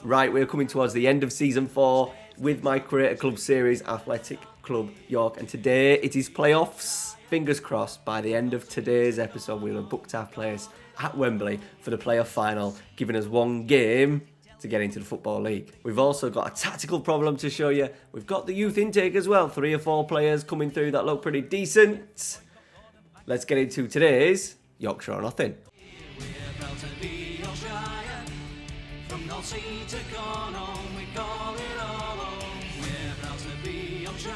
Right, we're coming towards the end of season 4 with my Creator Club series, Athletic Club York, and today it is playoffs. Fingers crossed, by the end of today's episode, we'll have booked our place at Wembley for the playoff final, giving us one game to get into the Football League. We've also got a tactical problem to show you. We've got the youth intake as well, 3 or 4 players coming through that look pretty decent. Let's get into today's Yorkshire or Nothing. From North Sea to Cornwall, we call it all home. We're proud to be Yorkshire.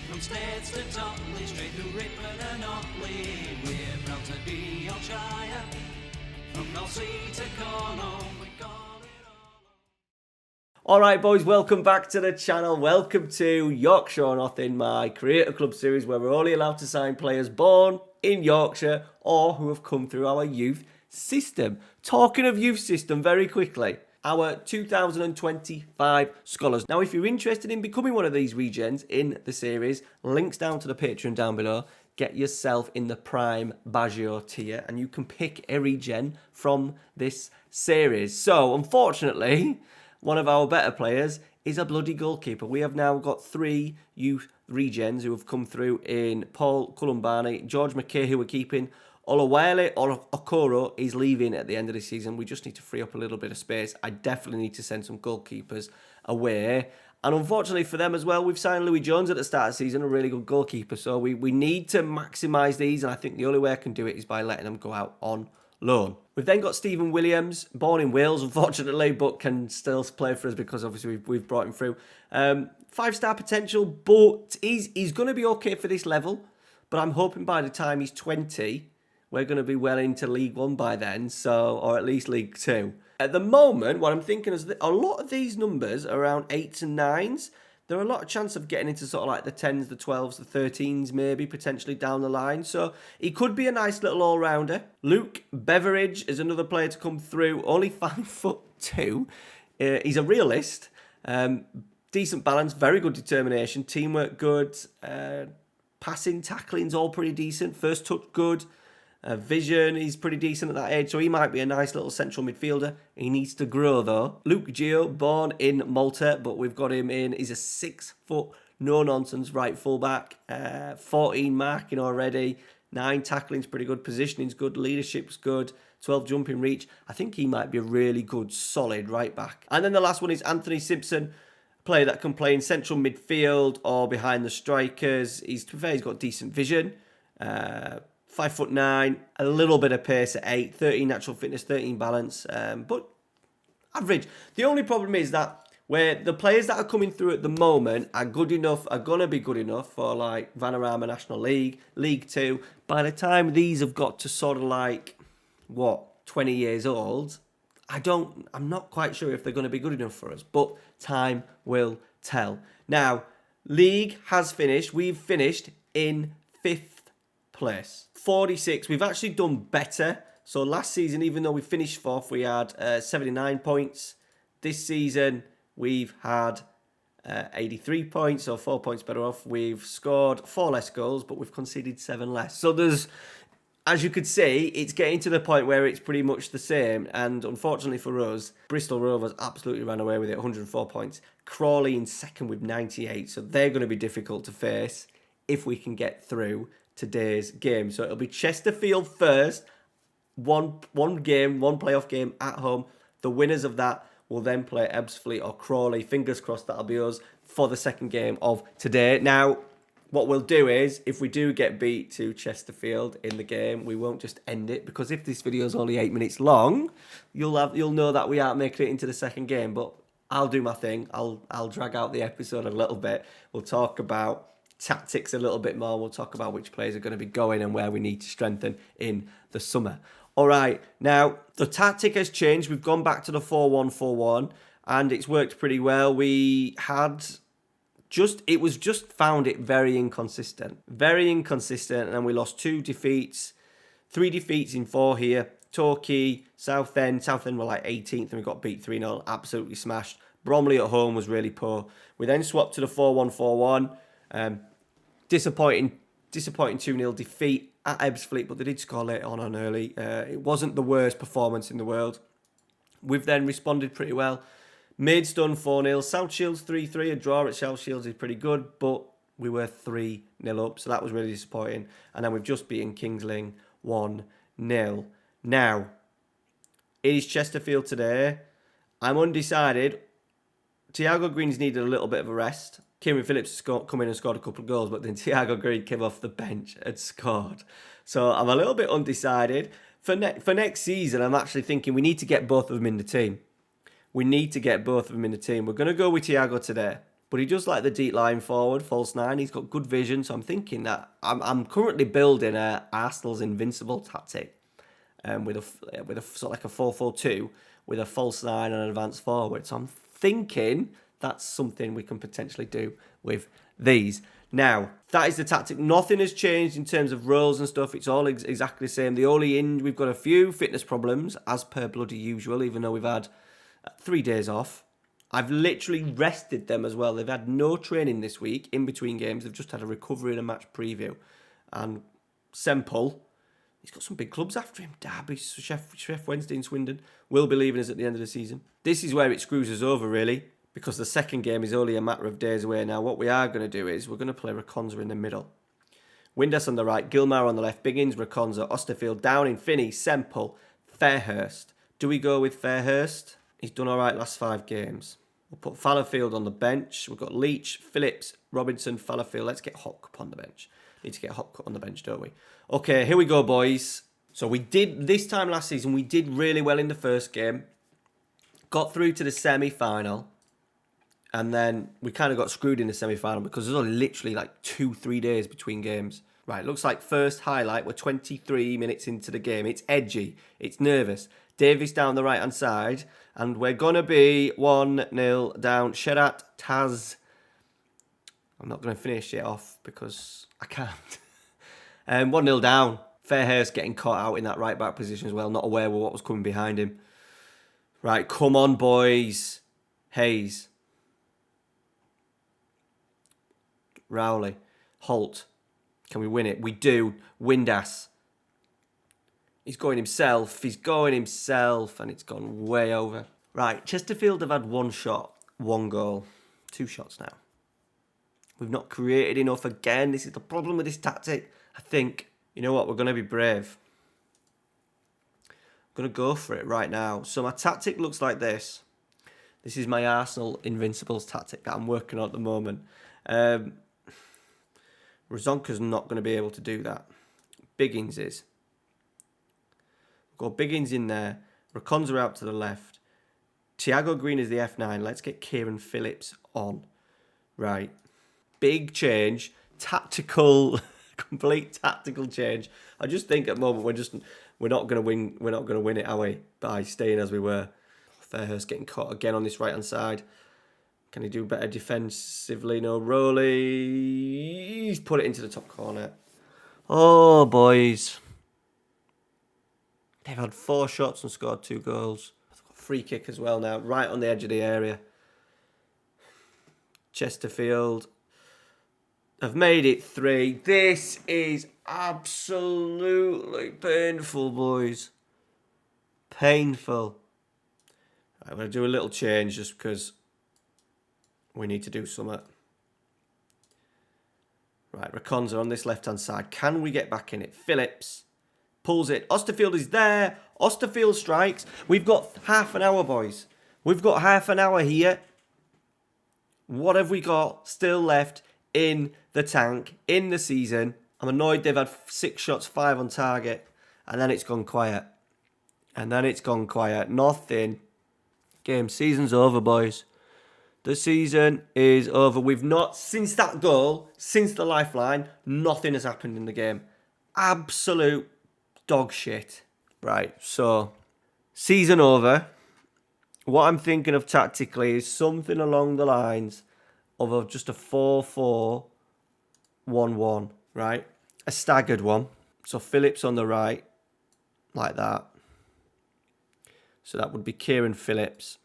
From States to Totley, straight to Ripon and Otley. We're proud to be Yorkshire. From North Sea to Cornwall, we call it all home. Alright boys, welcome back to the channel. Welcome to Yorkshire or Nothing, my Creator Club series where we're only allowed to sign players born in Yorkshire or who have come through our youth system. Talking of youth system, very quickly, our 2025 scholars. Now, if you're interested in becoming one of these regens in the series, links down to the Patreon down below. Get yourself in the Prime Baggio tier and you can pick a regen from this series. So, unfortunately, one of our better players is a bloody goalkeeper. We have now got 3 youth regens who have come through in Paul Columbani, George McKay, who we're keeping. Olawale or Okoro is leaving at the end of the season. We just need to free up a little bit of space. I definitely need to send some goalkeepers away. And unfortunately for them as well, we've signed Louis Jones at the start of the season, a really good goalkeeper. So we need to maximise these, and I think the only way I can do it is by letting them go out on loan. We've then got Stephen Williams, born in Wales, unfortunately, but can still play for us because obviously we've brought him through. 5-star potential, but he's going to be okay for this level. But I'm hoping by the time he's 20... we're going to be well into League 1 by then, or at least League 2. At the moment, what I'm thinking is that a lot of these numbers are around 8s and 9s. There are a lot of chance of getting into sort of like the 10s, the 12s, the 13s, maybe potentially down the line. So he could be a nice little all-rounder. Luke Beveridge is another player to come through, only 5'2". He's a realist. Decent balance, very good determination, teamwork good, passing, tackling's all pretty decent, first touch good. Vision, he's pretty decent at that age, so he might be a nice little central midfielder. He needs to grow though. Luke Gio, born in Malta, but we've got him in. He's a 6 foot, no nonsense right fullback. 14 marking already. 9 tackling's pretty good. Positioning's good. Leadership's good. 12 jumping reach. I think he might be a really good, solid right back. And then the last one is Anthony Simpson, player that can play in central midfield or behind the strikers. He's got decent vision. 5'9", a little bit of pace at 8, 13 natural fitness, 13 balance, but average. The only problem is that where the players that are coming through at the moment are good enough, are going to be good enough for like Vanarama National League, League 2. By the time these have got to sort of like, 20 years old, I'm not quite sure if they're going to be good enough for us, but time will tell. Now, League has finished. We've finished in 5th place. 46. We've actually done better. So last season, even though we finished 4th, we had 79 points. This season, we've had 83 points, so 4 points better off. We've scored 4 less goals, but we've conceded 7 less. So there's, as you could see, it's getting to the point where it's pretty much the same. And unfortunately for us, Bristol Rovers absolutely ran away with it, 104 points. Crawley in 2nd with 98. So they're going to be difficult to face if we can get through today's game. So it'll be Chesterfield first, one playoff game at home. The winners of that will then play Ebbsfleet or Crawley. Fingers crossed that'll be us for the second game of today. Now, what we'll do is, if we do get beat to Chesterfield in the game, we won't just end it, because if this video is only 8 minutes long, you'll know that we aren't making it into the second game. But I'll do my thing. I'll drag out the episode a little bit. We'll talk about tactics a little bit more. We'll talk about which players are going to be going and where we need to strengthen in the summer. All right, now the tactic has changed. We've gone back to the 4-1-4-1 and it's worked pretty well. We had found it very inconsistent, and then we lost 2 defeats, 3 defeats in 4 here. Torquay, Southend were like 18th and we got beat 3-0, absolutely smashed. Bromley at home was really poor. We then swapped to the 4-1-4-1. Disappointing 2-0 defeat at Ebbsfleet, but they did score later on early. It wasn't the worst performance in the world. We've then responded pretty well. Maidstone 4-0, South Shields 3-3. A draw at South Shields is pretty good, but we were 3-0 up, so that was really disappointing. And then we've just beaten Kingsling 1-0. Now, it is Chesterfield today. I'm undecided. Thiago Green's needed a little bit of a rest. Kieran Phillips has come in and scored a couple of goals, but then Thiago Green came off the bench and scored. So I'm a little bit undecided. For next season, I'm actually thinking we need to get both of them in the team. We're going to go with Thiago today. But he does like the deep line forward, false nine. He's got good vision. So I'm thinking that I'm currently building Arsenal's invincible tactic with a sort of like a 4-4-2 with a false nine and an advanced forward. So I'm thinking that's something we can potentially do with these. Now, that is the tactic. Nothing has changed in terms of roles and stuff. It's all exactly the same. We've got a few fitness problems, as per bloody usual, even though we've had 3 days off. I've literally rested them as well. They've had no training this week in between games. They've just had a recovery and a match preview. And Semple, he's got some big clubs after him. Derby, Chef Wednesday in Swindon will be leaving us at the end of the season. This is where it screws us over, really, because the second game is only a matter of days away. Now, what we are going to do is we're going to play Reconza in the middle. Windass on the right, Gilmar on the left, Biggins, Reconza, Osterfield, Downing, Finney, Semple, Fairhurst. Do we go with Fairhurst? He's done all right last 5 games. We'll put Fallowfield on the bench. We've got Leach, Phillips, Robinson, Fallowfield. Let's get Hotcup on the bench. Need to get Hotcup on the bench, don't we? Okay, here we go, boys. So we did, this time last season, we did really well in the first game. Got through to the semi-final. And then we kind of got screwed in the semi-final because there's only literally like 2-3 days between games. Right, looks like first highlight. We're 23 minutes into the game. It's edgy. It's nervous. Davies down the right-hand side. And we're going to be 1-0 down. Sherat Taz. I'm not going to finish it off because I can't. 1-0 down. Fairhurst getting caught out in that right-back position as well. Not aware of what was coming behind him. Right, come on, boys. Hayes. Rowley. Holt. Can we win it? We do. Windass. He's going himself. And it's gone way over. Right, Chesterfield have had 1 shot, 1 goal. 2 shots now. We've not created enough again. This is the problem with this tactic. I think, you know what, we're going to be brave. I'm going to go for it right now. So my tactic looks like this. This is my Arsenal Invincibles tactic that I'm working on at the moment. Razonka's not going to be able to do that. Biggins is. Go Biggins in there. Reconza out to the left. Thiago Green is the F9. Let's get Kieran Phillips on. Right. Big change. Tactical, complete tactical change. I just think at the moment we're not going to win. We're not going to win it, are we? By staying as we were. Fairhurst getting caught again on this right hand side. Can he do better defensively? No, Rowley. He's put it into the top corner. Oh, boys. They've had 4 shots and scored 2 goals. Free kick as well now, right on the edge of the area. Chesterfield have made it 3. This is absolutely painful, boys. Painful. I'm going to do a little change just because we need to do something. Right, Reconza on this left-hand side. Can we get back in it? Phillips pulls it. Osterfield is there. Osterfield strikes. We've got half an hour, boys. We've got half an hour here. What have we got still left in the tank, in the season? I'm annoyed they've had 6 shots, 5 on target. And then it's gone quiet. Nothing. Game season's over, boys. The season is over. We've not, since that goal, since the lifeline, nothing has happened in the game. Absolute dog shit. Right, so, season over. What I'm thinking of tactically is something along the lines of just a 4-4-1-1, right? A staggered one. So Phillips on the right, like that. So that would be Kieran Phillips.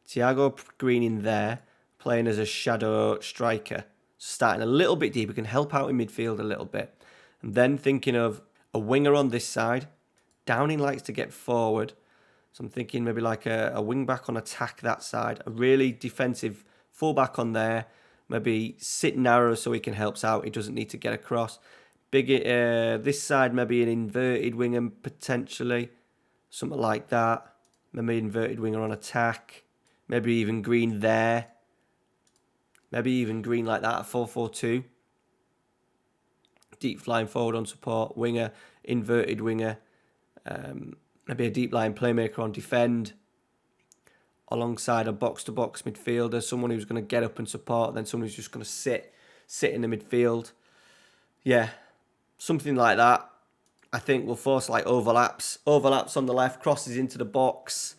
Thiago Green in there, playing as a shadow striker. Starting a little bit deeper, can help out in midfield a little bit. And then thinking of a winger on this side. Downing likes to get forward. So I'm thinking maybe like a wing back on attack that side, a really defensive full back on there. Maybe sit narrow so he can help out. He doesn't need to get across. This side, maybe an inverted winger potentially. Something like that. Maybe inverted winger on attack. Maybe even Green there. Maybe even Green like that at 4-4-2. Deep flying forward on support. Winger, inverted winger. Maybe a deep line playmaker on defend. Alongside a box-to-box midfielder. Someone who's going to get up and support. Then someone who's just going to sit in the midfield. Yeah, something like that. I think we'll force like overlaps on the left, crosses into the box.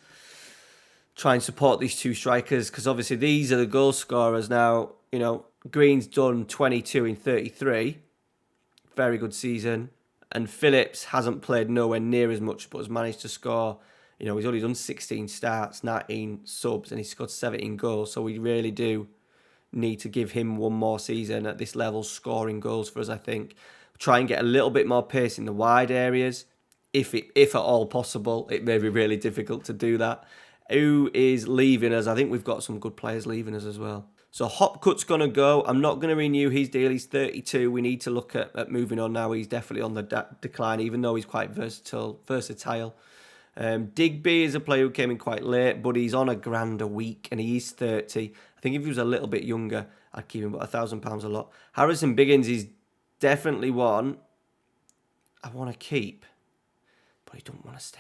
Try and support these two strikers because obviously these are the goal scorers now. You know, Green's done 22 in 33. Very good season. And Phillips hasn't played nowhere near as much but has managed to score. You know, he's only done 16 starts, 19 subs, and he's scored 17 goals. So we really do need to give him one more season at this level, scoring goals for us, I think. Try and get a little bit more pace in the wide areas, if at all possible. It may be really difficult to do that. Who is leaving us? I think we've got some good players leaving us as well. So Hopcut's going to go. I'm not going to renew his deal. He's 32. We need to look at moving on now. He's definitely on the decline, even though he's quite versatile. Digby is a player who came in quite late, but he's on £1,000 a week and he is 30. I think if he was a little bit younger, I'd keep him, but £1,000 a lot. Harrison Biggins is definitely one I want to keep, but he don't want to stay.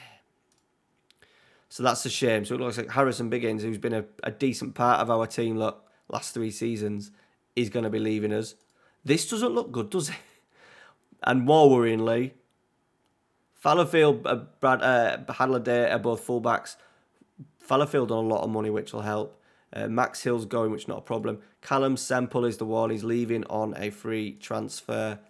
So that's a shame. So it looks like Harrison Biggins, who's been a decent part of our team, last 3 seasons, is going to be leaving us. This doesn't look good, does it? And more worryingly, Fallowfield, Hadler are both fullbacks. Fallowfield on a lot of money, which will help. Max Hill's going, which is not a problem. Callum Semple is the one. He's leaving on a free transfer,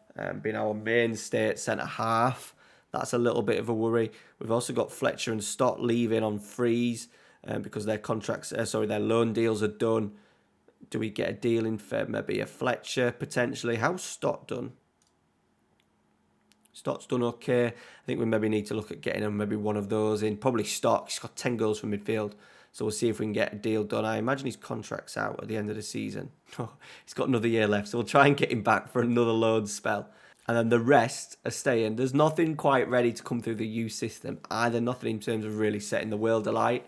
being our mainstay at centre-half. That's a little bit of a worry. We've also got Fletcher and Stott leaving on frees because their their loan deals are done. Do we get a deal in for maybe a Fletcher, potentially? How's Stott done? Stott's done okay. I think we maybe need to look at getting him maybe one of those in. Probably Stott. He's got 10 goals from midfield. So we'll see if we can get a deal done. I imagine his contract's out at the end of the season. He's got another year left. So we'll try and get him back for another loan spell. And then the rest are staying. There's nothing quite ready to come through the youth system either. Nothing in terms of really setting the world alight.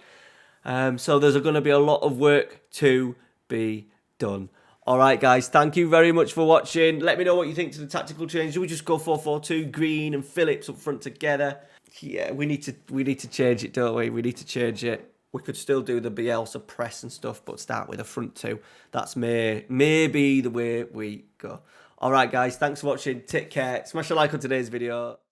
So there's going to be a lot of work to be done. All right, guys, thank you very much for watching. Let me know what you think to the tactical change. Do we just go 4-4-2, Green and Phillips up front together? Yeah, we need to change it, don't we? We need to change it. We could still do the Bielsa press and stuff, but start with a front 2. That's maybe the way we go. All right, guys, thanks for watching. Take care. Smash a like on today's video.